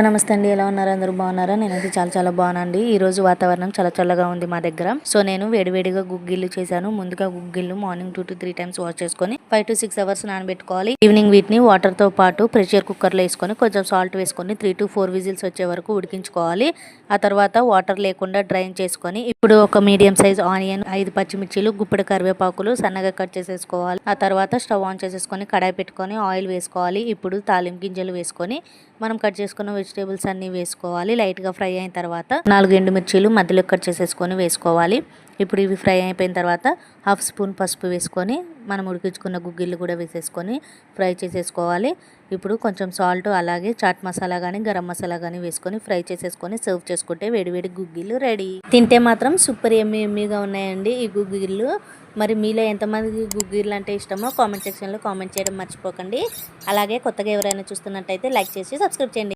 నమస్తే అండి, ఎలా ఉన్నారు? అందరూ బాగున్నారా? నేనైతే చాలా బాగున్నానండి. ఈ రోజు వాతావరణం చాలా చల్లగా ఉంది మా దగ్గర. సో నేను వేడివేడిగా గుగ్గిళ్ళు చేశాను. ముందుగా గుగ్గిళ్ళు మార్నింగ్ 2 to 3 టైమ్స్ వాష్ చేసుకొని 5 to 6 అవర్స్ నానబెట్టుకోవాలి. ఈవినింగ్ వీటిని వాటర్ తో పాటు ప్రెషర్ కుక్కర్ లో వేసుకొని కొంచెం సాల్ట్ వేసుకొని 3 to 4 విజిల్స్ వచ్చే వరకు ఉడికించుకోవాలి. ఆ తర్వాత వాటర్ లేకుండా డ్రైన్ చేసుకొని ఇప్పుడు ఒక మీడియం సైజ్ ఆనియన్, 5 పచ్చిమిర్చిలు, గుప్పెడు కరివేపాకులు సన్నగా కట్ చేసేసుకోవాలి. ఆ తర్వాత స్టవ్ ఆన్ చేసేసుకొని కడాయి పెట్టుకొని ఆయిల్ వేసుకోవాలి. ఇప్పుడు తాలింపు గింజలు వేసుకొని మనం కట్ చేసుకున్న వెజిటేబుల్స్ అన్ని వేసుకోవాలి. లైట్ గా ఫ్రై అయిన తర్వాత 4 ఎండుమిర్చీలు మధ్యలో కట్ చేసేసుకొని వేసుకోవాలి. ఇప్పుడు ఇవి ఫ్రై అయిపోయిన తర్వాత హాఫ్ స్పూన్ పసుపు వేసుకొని మనం ఉడికించుకున్న గుగ్గిళ్ళు కూడా వేసేసుకొని ఫ్రై చేసేసుకోవాలి. ఇప్పుడు కొంచెం సాల్ట్, అలాగే చాట్ మసాలా కానీ గరం మసాలా కానీ వేసుకొని ఫ్రై చేసేసుకొని సర్వ్ చేసుకుంటే వేడివేడి గుగ్గిళ్ళు రెడీ. తింటే మాత్రం సూపర్ ఎమ్మీగా ఉన్నాయండి ఈ గుగ్గిళ్ళు. మరి మీలో ఎంతమందికి గుగ్గిళ్ళు అంటే ఇష్టమో కామెంట్ సెక్షన్లో కామెంట్ చేయడం మర్చిపోకండి. అలాగే కొత్తగా ఎవరైనా చూస్తున్నట్టయితే లైక్ చేసి సబ్స్క్రైబ్ చేయండి.